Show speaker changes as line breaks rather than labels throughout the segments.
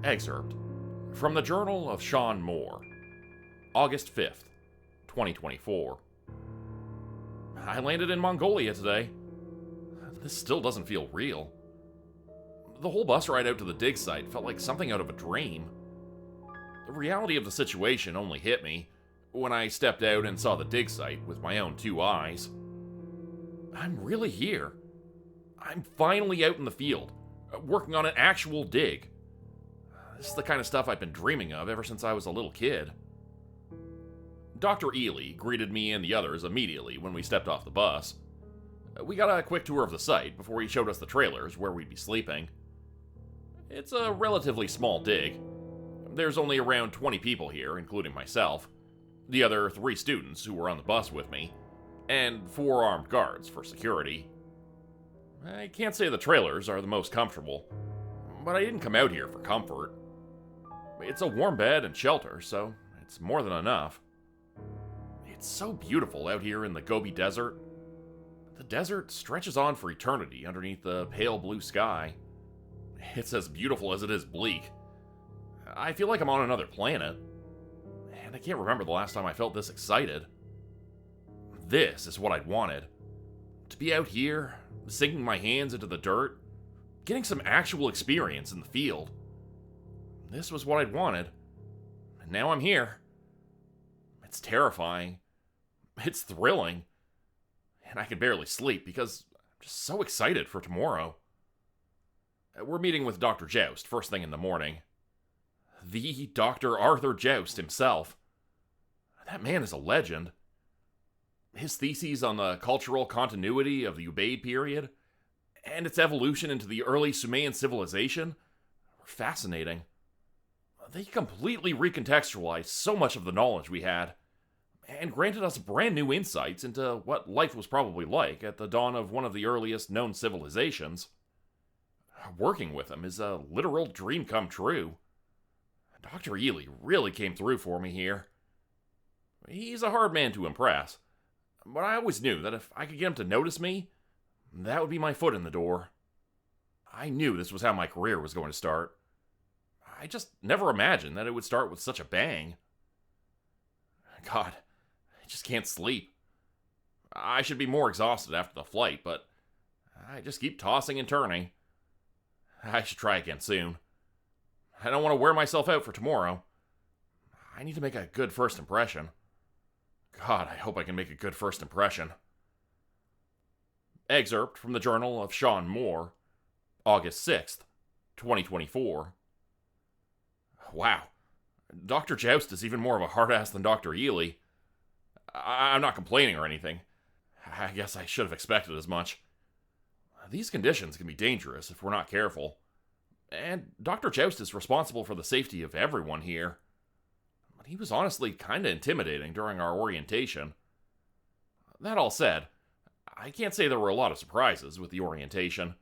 Excerpt from the Journal of Sean Moore, August 5th, 2024. I landed in Mongolia today. This still doesn't feel real. The whole bus ride out to the dig site felt like something out of a dream. The reality of the situation only hit me when I stepped out and saw the dig site with my own two eyes. I'm really here. I'm finally out in the field, working on an actual dig. This is the kind of stuff I've been dreaming of ever since I was a little kid. Dr. Ely greeted me and the others immediately when we stepped off the bus. We got a quick tour of the site before he showed us the trailers where we'd be sleeping. It's a relatively small dig. There's only around 20 people here, including myself, the other 3 students who were on the bus with me, and 4 armed guards for security. I can't say the trailers are the most comfortable, but I didn't come out here for comfort. It's a warm bed and shelter, so it's more than enough. It's so beautiful out here in the Gobi Desert. The desert stretches on for eternity underneath the pale blue sky. It's as beautiful as it is bleak. I feel like I'm on another planet, and I can't remember the last time I felt this excited. This is what I'd wanted. To be out here, sinking my hands into the dirt, getting some actual experience in the field. This was what I'd wanted, and now I'm here. It's terrifying. It's thrilling. And I can barely sleep because I'm just so excited for tomorrow. We're meeting with Dr. Joust first thing in the morning. The Dr. Arthur Joust himself. That man is a legend. His theses on the cultural continuity of the Ubaid period and its evolution into the early Sumerian civilization were fascinating. They completely recontextualized so much of the knowledge we had, and granted us brand new insights into what life was probably like at the dawn of one of the earliest known civilizations. Working with him is a literal dream come true. Dr. Ely really came through for me here. He's a hard man to impress, but I always knew that if I could get him to notice me, that would be my foot in the door. I knew this was how my career was going to start. I just never imagined that it would start with such a bang. God, I just can't sleep. I should be more exhausted after the flight, but I just keep tossing and turning. I should try again soon. I don't want to wear myself out for tomorrow. I need to make a good first impression. God, I hope I can make a good first impression. Excerpt from the Journal of Sean Moore, August 6th, 2024. Wow, Dr. Joust is even more of a hard-ass than Dr. Ely. I'm not complaining or anything. I guess I should have expected as much. These conditions can be dangerous if we're not careful. And Dr. Joust is responsible for the safety of everyone here. But he was honestly kinda intimidating during our orientation. That all said, I can't say there were a lot of surprises with the orientation.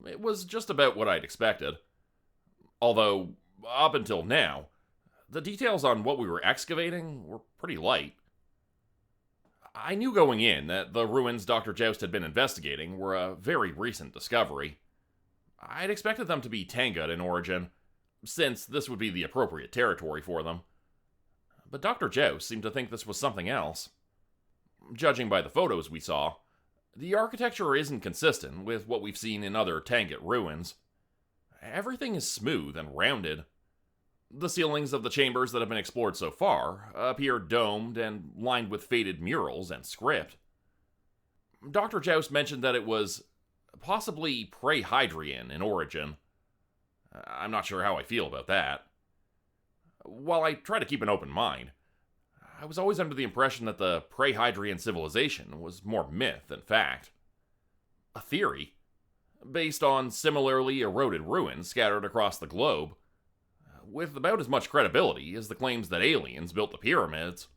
It was just about what I'd expected. Although, up until now, the details on what we were excavating were pretty light. I knew going in that the ruins Dr. Joust had been investigating were a very recent discovery. I'd expected them to be Tangut in origin, since this would be the appropriate territory for them. But Dr. Joust seemed to think this was something else. Judging by the photos we saw, the architecture isn't consistent with what we've seen in other Tangut ruins. Everything is smooth and rounded. The ceilings of the chambers that have been explored so far appear domed and lined with faded murals and script. Dr. Joust mentioned that it was possibly pre-Hadrian in origin. I'm not sure how I feel about that. While I try to keep an open mind, I was always under the impression that the pre-Hadrian civilization was more myth than fact. A theory, based on similarly eroded ruins scattered across the globe, with about as much credibility as the claims that aliens built the pyramids.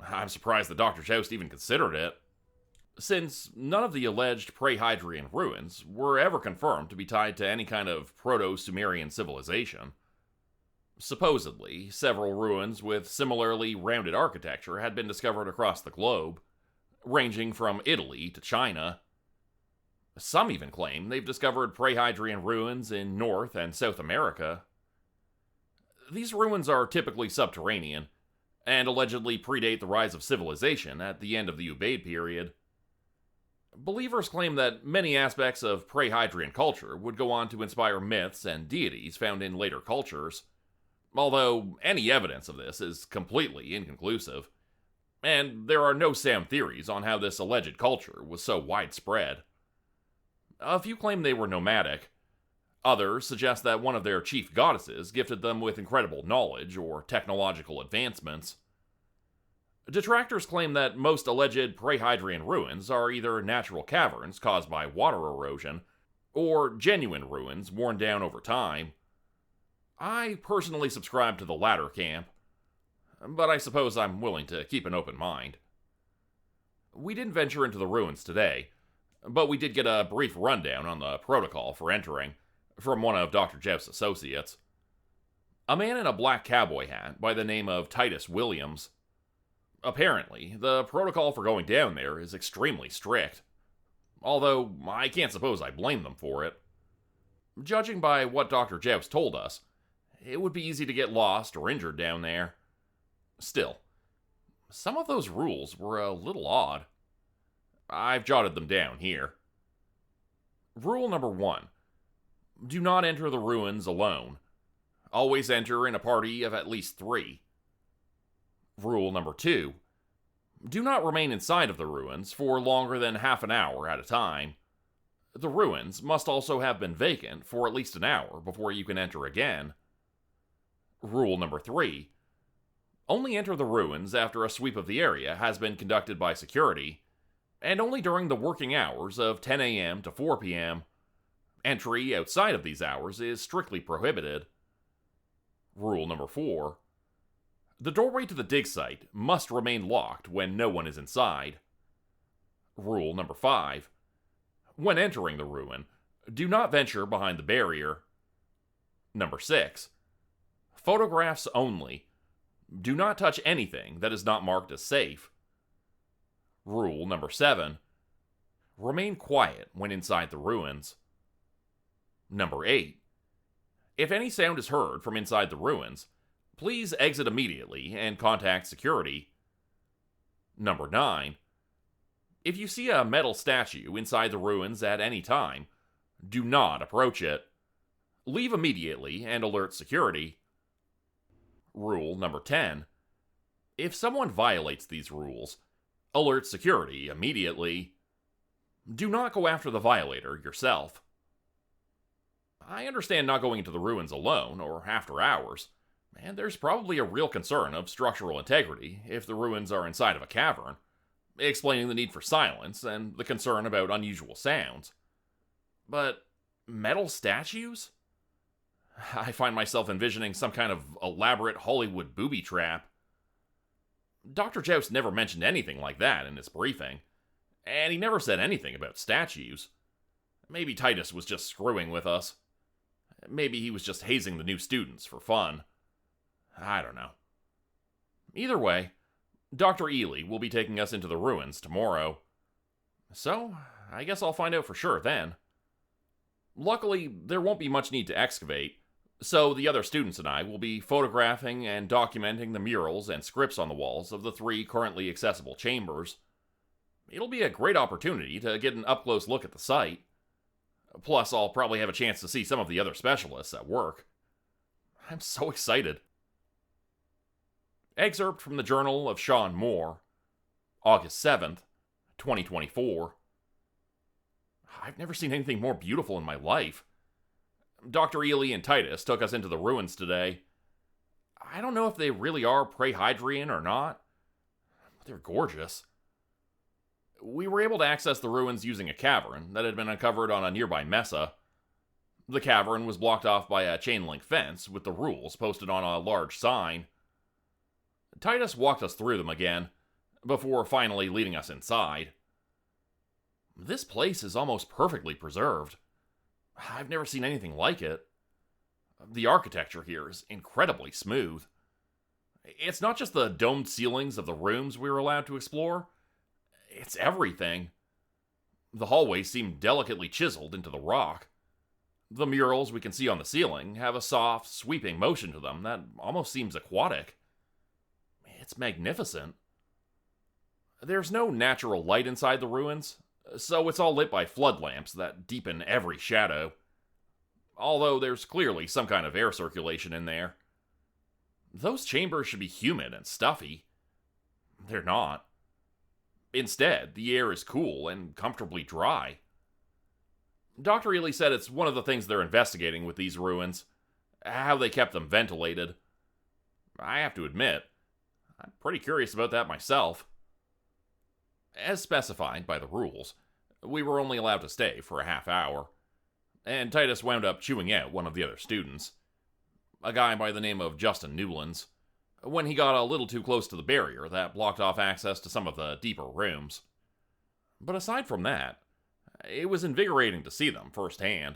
I'm surprised that Dr. Joust even considered it, since none of the alleged pre-Hadrian ruins were ever confirmed to be tied to any kind of Proto-Sumerian civilization. Supposedly, several ruins with similarly rounded architecture had been discovered across the globe, ranging from Italy to China. Some even claim they've discovered Prehydrian ruins in North and South America. These ruins are typically subterranean, and allegedly predate the rise of civilization at the end of the Ubaid period. Believers claim that many aspects of Prehydrian culture would go on to inspire myths and deities found in later cultures, although any evidence of this is completely inconclusive, and there are no sound theories on how this alleged culture was so widespread. A few claim they were nomadic. Others suggest that one of their chief goddesses gifted them with incredible knowledge or technological advancements. Detractors claim that most alleged Prehydrian ruins are either natural caverns caused by water erosion, or genuine ruins worn down over time. I personally subscribe to the latter camp, but I suppose I'm willing to keep an open mind. We didn't venture into the ruins today, but we did get a brief rundown on the protocol for entering from one of Dr. Joust's associates. A man in a black cowboy hat by the name of Titus Williams. Apparently, the protocol for going down there is extremely strict, although I can't suppose I blame them for it. Judging by what Dr. Joust told us, it would be easy to get lost or injured down there. Still, some of those rules were a little odd. I've jotted them down here. Rule number 1. Do not enter the ruins alone. Always enter in a party of at least 3. Rule number 2. Do not remain inside of the ruins for longer than half an hour at a time. The ruins must also have been vacant for at least an hour before you can enter again. Rule number 3. Only enter the ruins after a sweep of the area has been conducted by security, and only during the working hours of 10 a.m. to 4 p.m. Entry outside of these hours is strictly prohibited. Rule number 4. The doorway to the dig site must remain locked when no one is inside. Rule number 5. When entering the ruin, do not venture behind the barrier. Number 6. Photographs only. Do not touch anything that is not marked as safe. Rule number 7. Remain quiet when inside the ruins. Number 8. If any sound is heard from inside the ruins, please exit immediately and contact security. Number 9. If you see a metal statue inside the ruins at any time, do not approach it. Leave immediately and alert security. Rule number 10. If someone violates these rules, alert security immediately. Do not go after the violator yourself. I understand not going into the ruins alone or after hours, and there's probably a real concern of structural integrity if the ruins are inside of a cavern, explaining the need for silence and the concern about unusual sounds. But metal statues? I find myself envisioning some kind of elaborate Hollywood booby trap. Dr. Joust never mentioned anything like that in his briefing, and he never said anything about statues. Maybe Titus was just screwing with us. Maybe he was just hazing the new students for fun. I don't know. Either way, Dr. Ely will be taking us into the ruins tomorrow. So, I guess I'll find out for sure then. Luckily, there won't be much need to excavate, so the other students and I will be photographing and documenting the murals and scripts on the walls of the 3 currently accessible chambers. It'll be a great opportunity to get an up-close look at the site. Plus, I'll probably have a chance to see some of the other specialists at work. I'm so excited. Excerpt from the Journal of Sean Moore, August 7th, 2024. I've never seen anything more beautiful in my life. Dr. Ely and Titus took us into the ruins today. I don't know if they really are Prehydrian or not, but they're gorgeous. We were able to access the ruins using a cavern that had been uncovered on a nearby mesa. The cavern was blocked off by a chain-link fence with the rules posted on a large sign. Titus walked us through them again, before finally leading us inside. This place is almost perfectly preserved. I've never seen anything like it. The architecture here is incredibly smooth. It's not just the domed ceilings of the rooms we were allowed to explore. It's everything. The hallways seem delicately chiseled into the rock. The murals we can see on the ceiling have a soft, sweeping motion to them that almost seems aquatic. It's magnificent. There's no natural light inside the ruins, so it's all lit by flood lamps that deepen every shadow. Although there's clearly some kind of air circulation in there. Those chambers should be humid and stuffy. They're not. Instead, the air is cool and comfortably dry. Dr. Ely said it's one of the things they're investigating with these ruins, how they kept them ventilated. I have to admit, I'm pretty curious about that myself. As specified by the rules, we were only allowed to stay for a half hour, and Titus wound up chewing out one of the other students, a guy by the name of Justin Newlands, when he got a little too close to the barrier that blocked off access to some of the deeper rooms. But aside from that, it was invigorating to see them firsthand.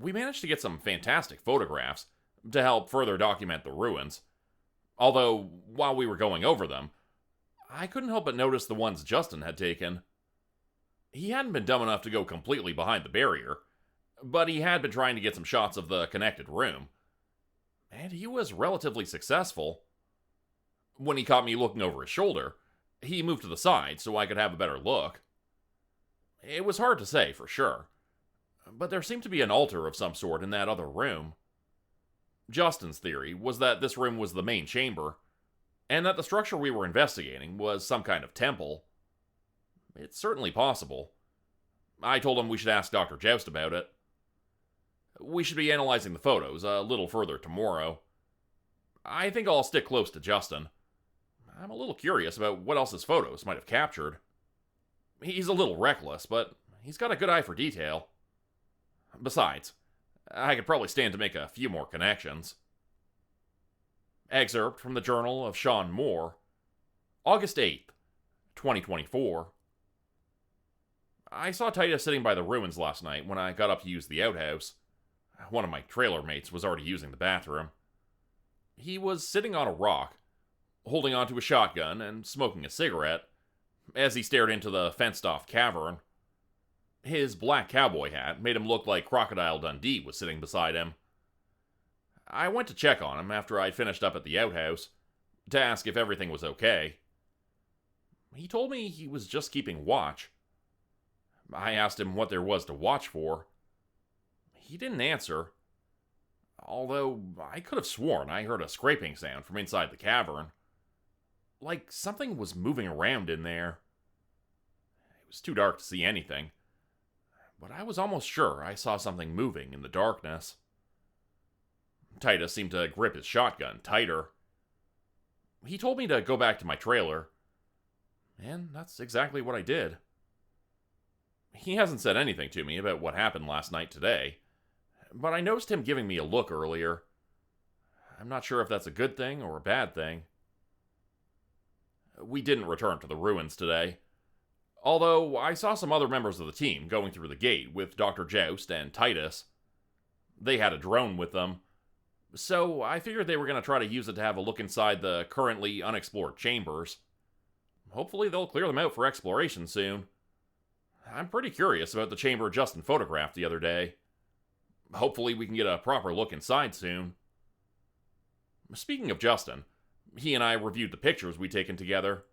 We managed to get some fantastic photographs to help further document the ruins, although while we were going over them, I couldn't help but notice the ones Justin had taken. He hadn't been dumb enough to go completely behind the barrier, but he had been trying to get some shots of the connected room. And he was relatively successful. When he caught me looking over his shoulder, he moved to the side so I could have a better look. It was hard to say for sure, but there seemed to be an altar of some sort in that other room. Justin's theory was that this room was the main chamber, and that the structure we were investigating was some kind of temple. It's certainly possible. I told him we should ask Dr. Joust about it. We should be analyzing the photos a little further tomorrow. I think I'll stick close to Justin. I'm a little curious about what else his photos might have captured. He's a little reckless, but he's got a good eye for detail. Besides, I could probably stand to make a few more connections. Excerpt from the Journal of Sean Moore, August 8th, 2024. I saw Titus sitting by the ruins last night when I got up to use the outhouse. One of my trailer mates was already using the bathroom. He was sitting on a rock, holding onto a shotgun and smoking a cigarette, as he stared into the fenced-off cavern. His black cowboy hat made him look like Crocodile Dundee was sitting beside him. I went to check on him after I'd finished up at the outhouse, to ask if everything was okay. He told me he was just keeping watch. I asked him what there was to watch for. He didn't answer, although I could have sworn I heard a scraping sound from inside the cavern. Like something was moving around in there. It was too dark to see anything, but I was almost sure I saw something moving in the darkness. Titus seemed to grip his shotgun tighter. He told me to go back to my trailer, and that's exactly what I did. He hasn't said anything to me about what happened last night today, but I noticed him giving me a look earlier. I'm not sure if that's a good thing or a bad thing. We didn't return to the ruins today, although I saw some other members of the team going through the gate with Dr. Joust and Titus. They had a drone with them, so I figured they were going to try to use it to have a look inside the currently unexplored chambers. Hopefully they'll clear them out for exploration soon. I'm pretty curious about the chamber Justin photographed the other day. Hopefully we can get a proper look inside soon. Speaking of Justin, he and I reviewed the pictures we'd taken together.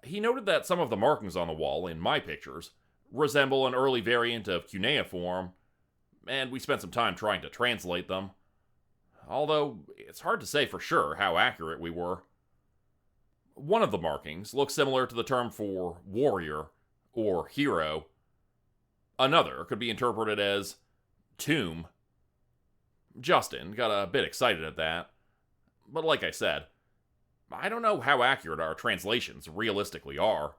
He noted that some of the markings on the wall in my pictures resemble an early variant of cuneiform, and we spent some time trying to translate them. Although, it's hard to say for sure how accurate we were. One of the markings looks similar to the term for warrior or hero. Another could be interpreted as tomb. Justin got a bit excited at that, but like I said, I don't know how accurate our translations realistically are.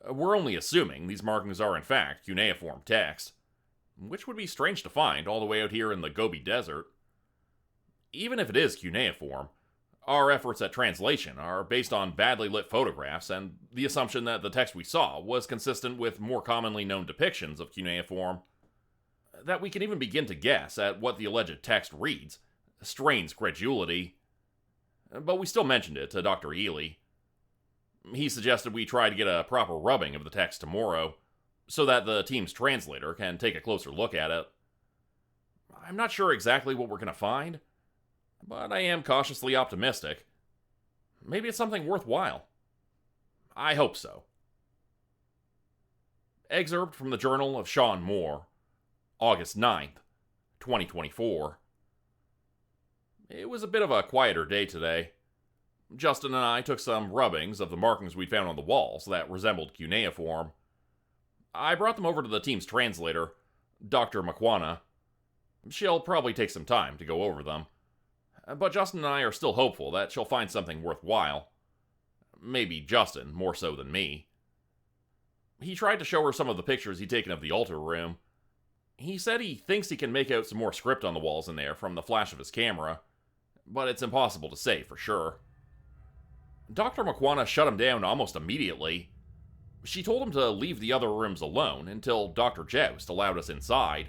We're only assuming these markings are in fact cuneiform text, which would be strange to find all the way out here in the Gobi Desert. Even if it is cuneiform, our efforts at translation are based on badly lit photographs and the assumption that the text we saw was consistent with more commonly known depictions of cuneiform. That we can even begin to guess at what the alleged text reads strains credulity. But we still mentioned it to Dr. Ely. He suggested we try to get a proper rubbing of the text tomorrow, so that the team's translator can take a closer look at it. I'm not sure exactly what we're going to find, but I am cautiously optimistic. Maybe it's something worthwhile. I hope so. Excerpt from the Journal of Sean Moore, August 9th, 2024. It was a bit of a quieter day today. Justin and I took some rubbings of the markings we'd found on the walls that resembled cuneiform. I brought them over to the team's translator, Dr. McWana. She'll probably take some time to go over them, but Justin and I are still hopeful that she'll find something worthwhile. Maybe Justin, more so than me. He tried to show her some of the pictures he'd taken of the altar room. He said he thinks he can make out some more script on the walls in there from the flash of his camera, but it's impossible to say for sure. Dr. McWana shut him down almost immediately. She told him to leave the other rooms alone until Dr. Joust allowed us inside.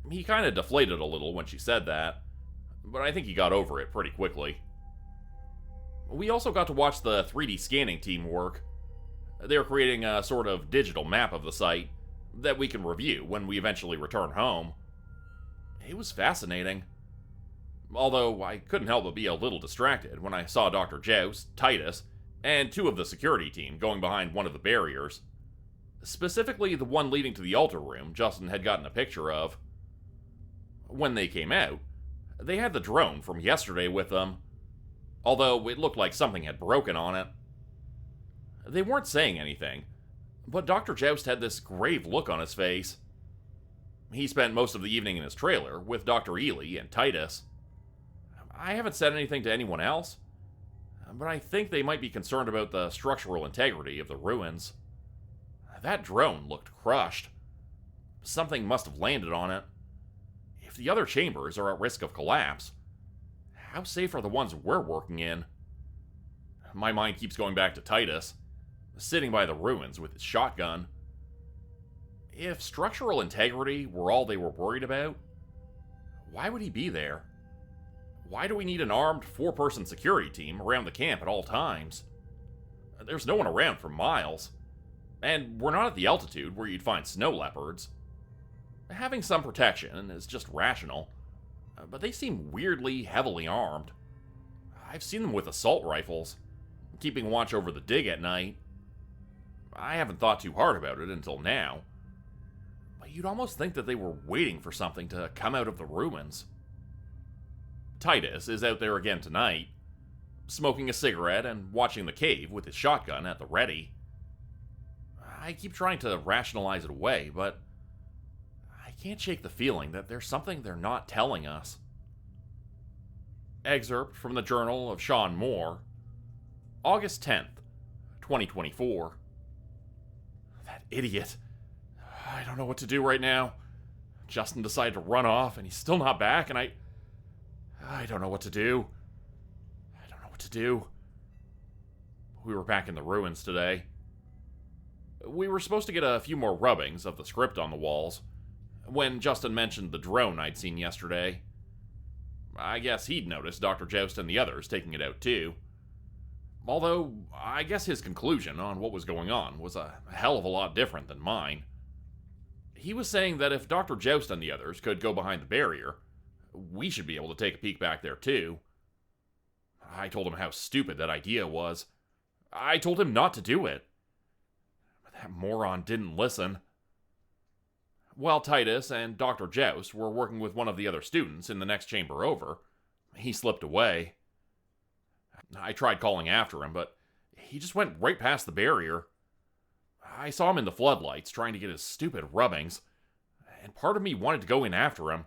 He kind of deflated a little when she said that, but I think he got over it pretty quickly. We also got to watch the 3D scanning team work. They were creating a sort of digital map of the site that we can review when we eventually return home. It was fascinating. Although I couldn't help but be a little distracted when I saw Dr. Joust, Titus, and two of the security team going behind one of the barriers. Specifically the one leading to the altar room Justin had gotten a picture of. When they came out, they had the drone from yesterday with them, although it looked like something had broken on it. They weren't saying anything, but Dr. Joust had this grave look on his face. He spent most of the evening in his trailer with Dr. Ely and Titus. I haven't said anything to anyone else, but I think they might be concerned about the structural integrity of the ruins. That drone looked crushed. Something must have landed on it. If the other chambers are at risk of collapse, how safe are the ones we're working in? My mind keeps going back to Titus, sitting by the ruins with his shotgun. If structural integrity were all they were worried about, why would he be there? Why do we need an armed 4-person security team around the camp at all times? There's no one around for miles, and we're not at the altitude where you'd find snow leopards. Having some protection is just rational, but they seem weirdly heavily armed. I've seen them with assault rifles, keeping watch over the dig at night. I haven't thought too hard about it until now, but you'd almost think that they were waiting for something to come out of the ruins. Titus is out there again tonight, smoking a cigarette and watching the cave with his shotgun at the ready. I keep trying to rationalize it away, but I can't shake the feeling that there's something they're not telling us. Excerpt from the Journal of Sean Moore, August 10th, 2024. That idiot. I don't know what to do right now. Justin decided to run off, and he's still not back, and I don't know what to do. I don't know what to do. We were back in the ruins today. We were supposed to get a few more rubbings of the script on the walls when Justin mentioned the drone I'd seen yesterday. I guess he'd noticed Dr. Joust and the others taking it out too. Although, I guess his conclusion on what was going on was a hell of a lot different than mine. He was saying that if Dr. Joust and the others could go behind the barrier, we should be able to take a peek back there too. I told him how stupid that idea was. I told him not to do it. But that moron didn't listen. While Titus and Dr. Joust were working with one of the other students in the next chamber over, he slipped away. I tried calling after him, but he just went right past the barrier. I saw him in the floodlights trying to get his stupid rubbings, and part of me wanted to go in after him,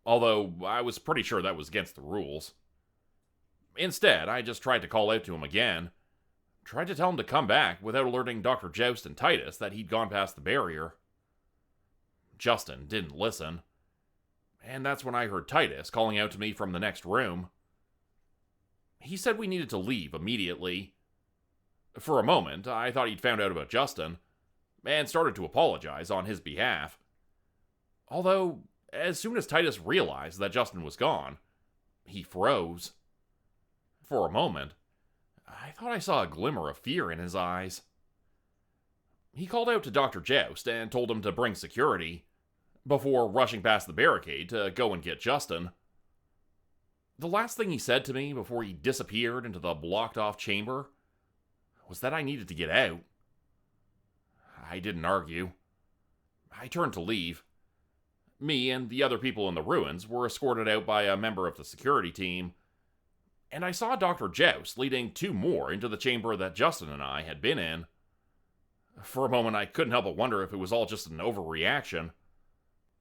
although I was pretty sure that was against the rules. Instead, I just tried to call out to him again, tried to tell him to come back without alerting Dr. Joust and Titus that he'd gone past the barrier. Justin didn't listen, and that's when I heard Titus calling out to me from the next room. He said we needed to leave immediately. For a moment, I thought he'd found out about Justin, and started to apologize on his behalf. Although, as soon as Titus realized that Justin was gone, he froze. For a moment, I thought I saw a glimmer of fear in his eyes. He called out to Dr. Joust and told him to bring security, before rushing past the barricade to go and get Justin. The last thing he said to me before he disappeared into the blocked-off chamber was that I needed to get out. I didn't argue. I turned to leave. Me and the other people in the ruins were escorted out by a member of the security team, and I saw Dr. Joust leading two more into the chamber that Justin and I had been in. For a moment, I couldn't help but wonder if it was all just an overreaction.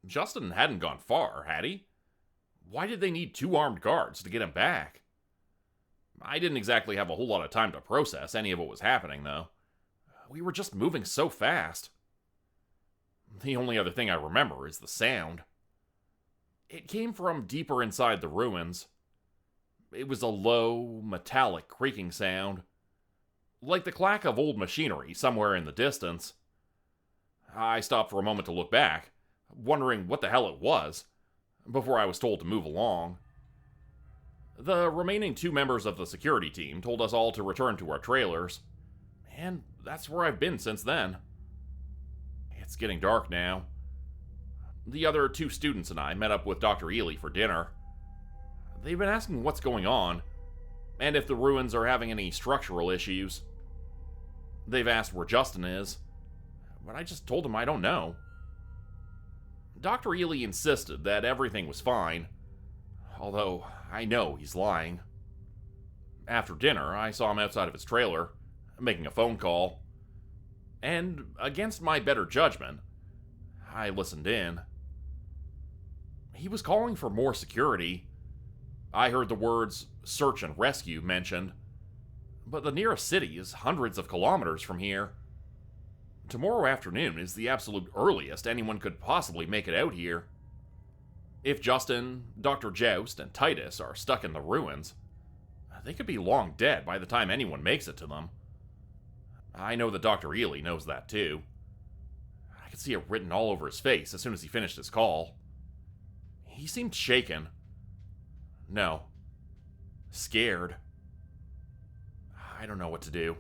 Justin hadn't gone far, had he? Why did they need two armed guards to get him back? I didn't exactly have a whole lot of time to process any of what was happening, though. We were just moving so fast. The only other thing I remember is the sound. It came from deeper inside the ruins. It was a low, metallic creaking sound, like the clack of old machinery somewhere in the distance. I stopped for a moment to look back, wondering what the hell it was, before I was told to move along. The remaining two members of the security team told us all to return to our trailers, and that's where I've been since then. It's getting dark now. The other two students and I met up with Dr. Ely for dinner. They've been asking what's going on, and if the ruins are having any structural issues. They've asked where Justin is, but I just told them I don't know. Dr. Ely insisted that everything was fine, although I know he's lying. After dinner, I saw him outside of his trailer, making a phone call, and against my better judgment, I listened in. He was calling for more security. I heard the words search and rescue mentioned, but the nearest city is hundreds of kilometers from here. Tomorrow afternoon is the absolute earliest anyone could possibly make it out here. If Justin, Dr. Joust, and Titus are stuck in the ruins, they could be long dead by the time anyone makes it to them. I know that Dr. Ely knows that too. I could see it written all over his face as soon as he finished his call. He seemed shaken. No. Scared. I don't know what to do.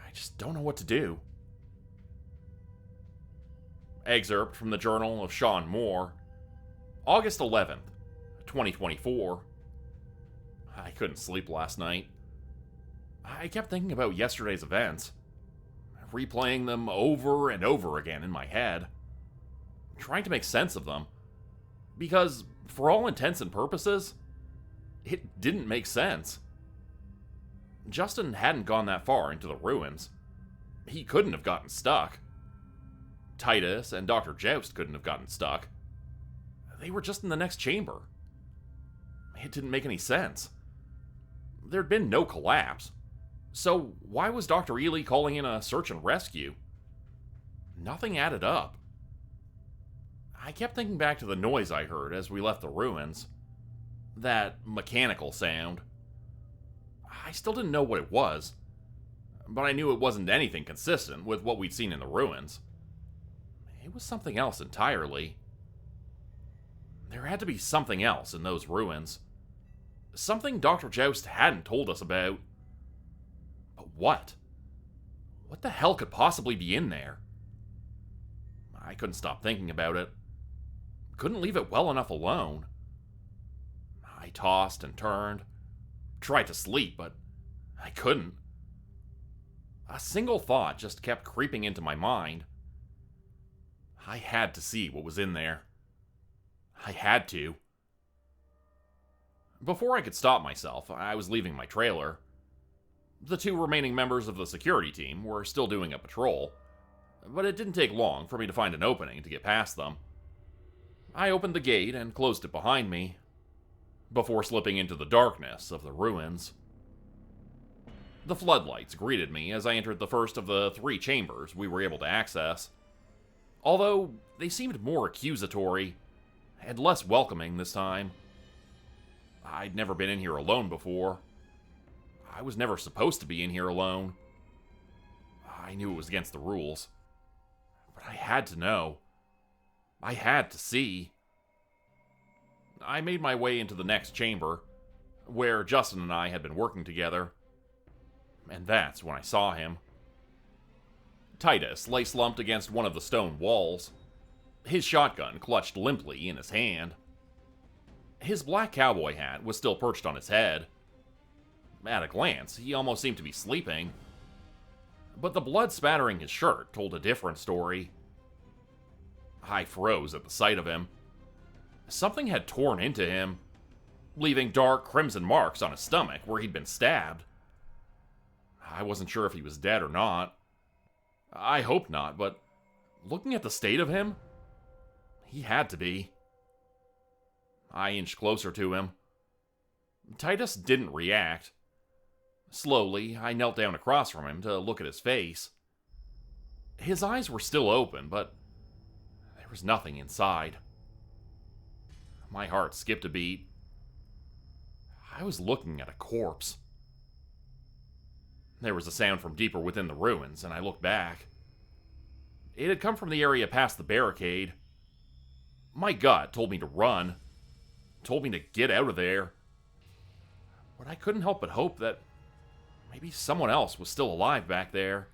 I just don't know what to do. Excerpt from the Journal of Sean Moore, August 11th, 2024. I couldn't sleep last night. I kept thinking about yesterday's events, replaying them over and over again in my head, trying to make sense of them, because, for all intents and purposes, it didn't make sense. Justin hadn't gone that far into the ruins. He couldn't have gotten stuck. Titus and Dr. Joust couldn't have gotten stuck. They were just in the next chamber. It didn't make any sense. There'd been no collapse. So why was Dr. Ely calling in a search and rescue? Nothing added up. I kept thinking back to the noise I heard as we left the ruins. That mechanical sound. I still didn't know what it was, but I knew it wasn't anything consistent with what we'd seen in the ruins. It was something else entirely. There had to be something else in those ruins. Something Dr. Joust hadn't told us about. But what? What the hell could possibly be in there? I couldn't stop thinking about it. Couldn't leave it well enough alone. I tossed and turned, tried to sleep, but I couldn't. A single thought just kept creeping into my mind. I had to see what was in there. I had to. Before I could stop myself, I was leaving my trailer. The two remaining members of the security team were still doing a patrol, but it didn't take long for me to find an opening to get past them. I opened the gate and closed it behind me, before slipping into the darkness of the ruins. The floodlights greeted me as I entered the first of the 3 chambers we were able to access, although they seemed more accusatory and less welcoming this time. I'd never been in here alone before. I was never supposed to be in here alone. I knew it was against the rules, but I had to know. I had to see. I made my way into the next chamber, where Justin and I had been working together, and that's when I saw him. Titus lay slumped against one of the stone walls, his shotgun clutched limply in his hand. His black cowboy hat was still perched on his head. At a glance, he almost seemed to be sleeping. But the blood spattering his shirt told a different story. I froze at the sight of him. Something had torn into him, leaving dark crimson marks on his stomach where he'd been stabbed. I wasn't sure if he was dead or not. I hoped not, but looking at the state of him, he had to be. I inched closer to him. Titus didn't react. Slowly, I knelt down across from him to look at his face. His eyes were still open, but there was nothing inside. My heart skipped a beat. I was looking at a corpse. There was a sound from deeper within the ruins, and I looked back. It had come from the area past the barricade. My gut told me to run, told me to get out of there. But I couldn't help but hope that maybe someone else was still alive back there.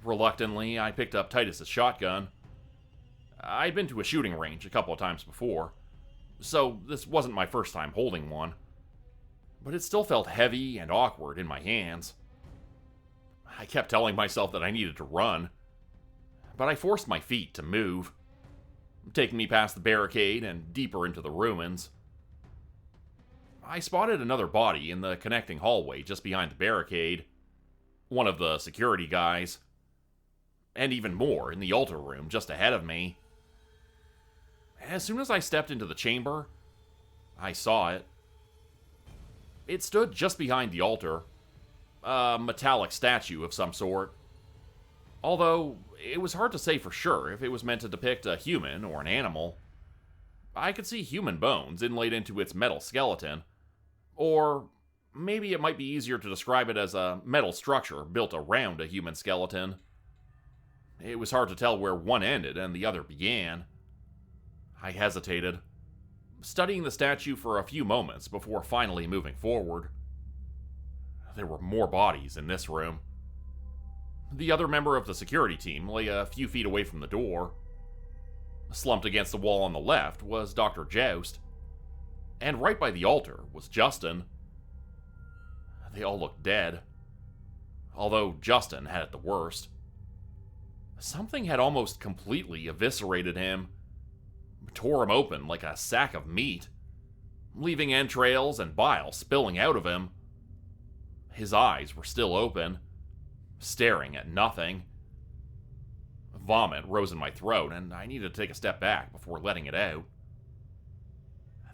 Reluctantly, I picked up Titus's shotgun. I'd been to a shooting range a couple of times before, so this wasn't my first time holding one. But it still felt heavy and awkward in my hands. I kept telling myself that I needed to run, but I forced my feet to move, taking me past the barricade and deeper into the ruins. I spotted another body in the connecting hallway just behind the barricade, one of the security guys, and even more in the altar room just ahead of me. As soon as I stepped into the chamber, I saw it. It stood just behind the altar, a metallic statue of some sort. Although, it was hard to say for sure if it was meant to depict a human or an animal. I could see human bones inlaid into its metal skeleton, or maybe it might be easier to describe it as a metal structure built around a human skeleton. It was hard to tell where one ended and the other began. I hesitated, studying the statue for a few moments before finally moving forward. There were more bodies in this room. The other member of the security team lay a few feet away from the door. Slumped against the wall on the left was Dr. Joust, and right by the altar was Justin. They all looked dead, although Justin had it the worst. Something had almost completely eviscerated him, tore him open like a sack of meat, leaving entrails and bile spilling out of him. His eyes were still open, staring at nothing. Vomit rose in my throat, and I needed to take a step back before letting it out.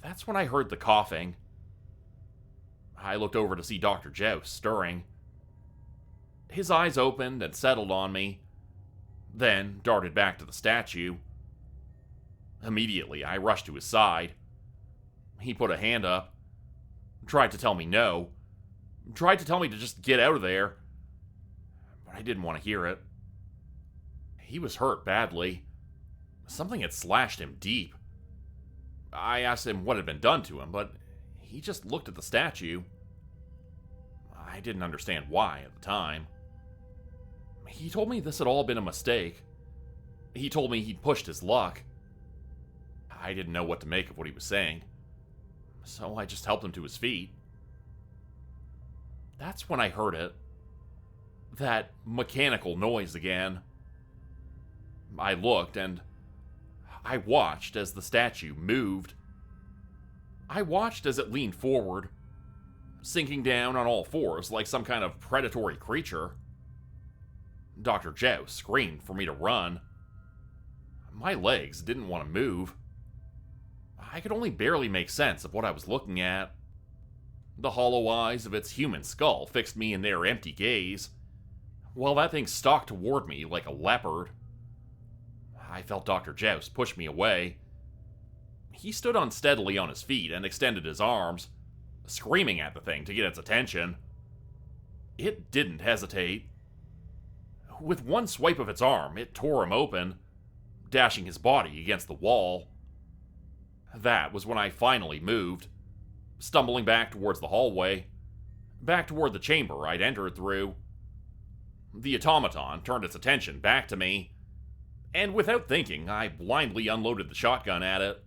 That's when I heard the coughing. I looked over to see Dr. Joust stirring. His eyes opened and settled on me, then darted back to the statue. Immediately, I rushed to his side. He put a hand up, tried to tell me no, tried to tell me to just get out of there, but I didn't want to hear it. He was hurt badly. Something had slashed him deep. I asked him what had been done to him, but he just looked at the statue. I didn't understand why at the time. He told me this had all been a mistake. He told me he'd pushed his luck. I didn't know what to make of what he was saying, so I just helped him to his feet. That's when I heard it. That mechanical noise again. I looked, and I watched as the statue moved. I watched as it leaned forward, sinking down on all fours like some kind of predatory creature. Dr. Joust screamed for me to run. My legs didn't want to move. I could only barely make sense of what I was looking at. The hollow eyes of its human skull fixed me in their empty gaze, while that thing stalked toward me like a leopard. I felt Dr. Joust push me away. He stood unsteadily on his feet and extended his arms, screaming at the thing to get its attention. It didn't hesitate. With one swipe of its arm, it tore him open, dashing his body against the wall. That was when I finally moved, stumbling back towards the hallway, back toward the chamber I'd entered through. The automaton turned its attention back to me, and without thinking, I blindly unloaded the shotgun at it.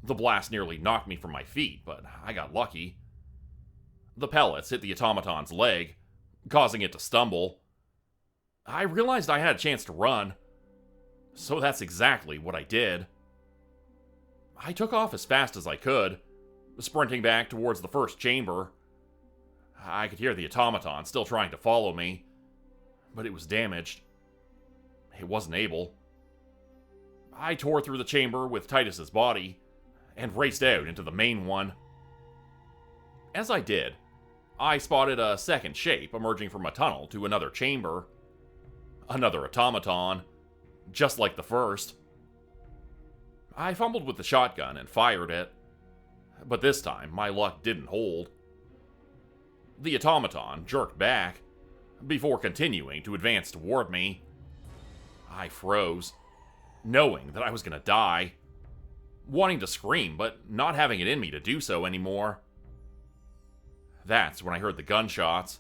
The blast nearly knocked me from my feet, but I got lucky. The pellets hit the automaton's leg, causing it to stumble. I realized I had a chance to run, so that's exactly what I did. I took off as fast as I could, sprinting back towards the first chamber. I could hear the automaton still trying to follow me, but it was damaged. It wasn't able. I tore through the chamber with Titus's body and raced out into the main one. As I did, I spotted a second shape emerging from a tunnel to another chamber. Another automaton, just like the first. I fumbled with the shotgun and fired it, but this time my luck didn't hold. The automaton jerked back before continuing to advance toward me. I froze, knowing that I was going to die, wanting to scream, but not having it in me to do so anymore. That's when I heard the gunshots.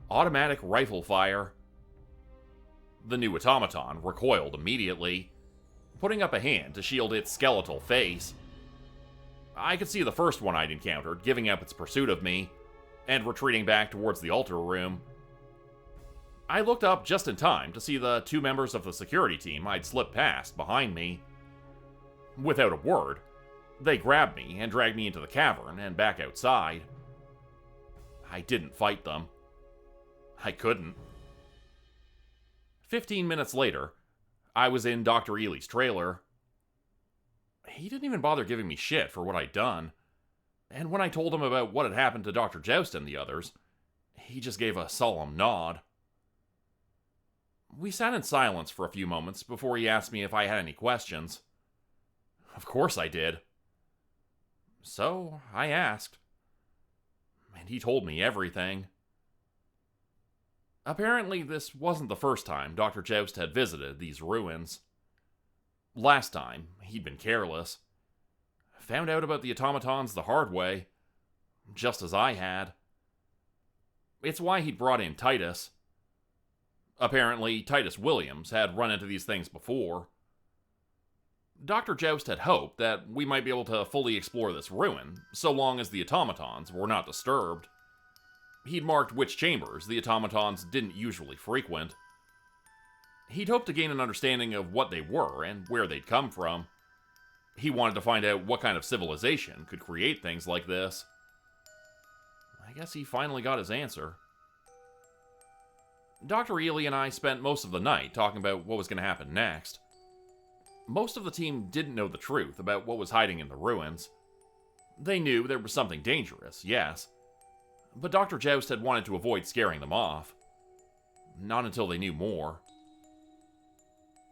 Automatic rifle fire. The new automaton recoiled immediately, putting up a hand to shield its skeletal face. I could see the first one I'd encountered giving up its pursuit of me and retreating back towards the altar room. I looked up just in time to see the two members of the security team I'd slipped past behind me. Without a word, they grabbed me and dragged me into the cavern and back outside. I didn't fight them. I couldn't. 15 minutes later, I was in Dr. Ely's trailer. He didn't even bother giving me shit for what I'd done, and when I told him about what had happened to Dr. Joust and the others, he just gave a solemn nod. We sat in silence for a few moments before he asked me if I had any questions. Of course I did. So I asked, and he told me everything. Apparently, this wasn't the first time Dr. Joust had visited these ruins. Last time, he'd been careless. Found out about the automatons the hard way, just as I had. It's why he'd brought in Titus. Apparently, Titus Williams had run into these things before. Dr. Joust had hoped that we might be able to fully explore this ruin, so long as the automatons were not disturbed. He'd marked which chambers the automatons didn't usually frequent. He'd hoped to gain an understanding of what they were and where they'd come from. He wanted to find out what kind of civilization could create things like this. I guess he finally got his answer. Dr. Ely and I spent most of the night talking about what was going to happen next. Most of the team didn't know the truth about what was hiding in the ruins. They knew there was something dangerous, yes, but Dr. Joust had wanted to avoid scaring them off. Not until they knew more.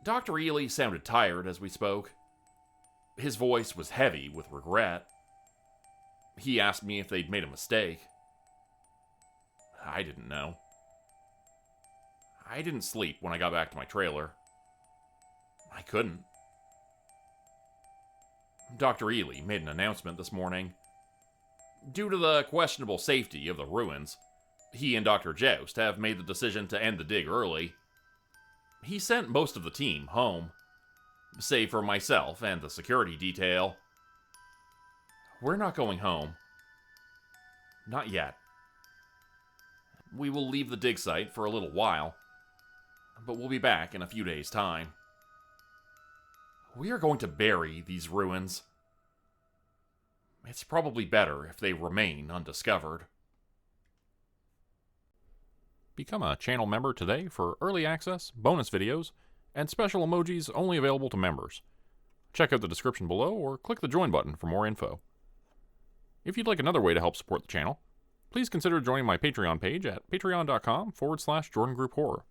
Dr. Ely sounded tired as we spoke. His voice was heavy with regret. He asked me if they'd made a mistake. I didn't know. I didn't sleep when I got back to my trailer. I couldn't. Dr. Ely made an announcement this morning. Due to the questionable safety of the ruins, he and Dr. Joust have made the decision to end the dig early. He sent most of the team home, save for myself and the security detail. We're not going home. Not yet. We will leave the dig site for a little while, but we'll be back in a few days' time. We are going to bury these ruins. It's probably better if they remain undiscovered. Become a channel member today for early access, bonus videos, and special emojis only available to members. Check out the description below or click the join button for more info. If you'd like another way to help support the channel, please consider joining my Patreon page at patreon.com/JordanGrupeHorror.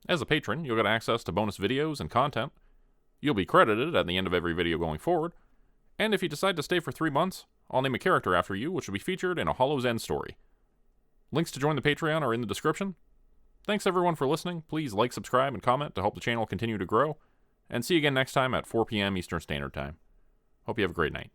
As a patron, you'll get access to bonus videos and content. You'll be credited at the end of every video going forward, and if you decide to stay for 3 months, I'll name a character after you which will be featured in a Hollow's End story. Links to join the Patreon are in the description. Thanks everyone for listening. Please like, subscribe, and comment to help the channel continue to grow, and see you again next time at 4 p.m. Eastern Standard Time. Hope you have a great night.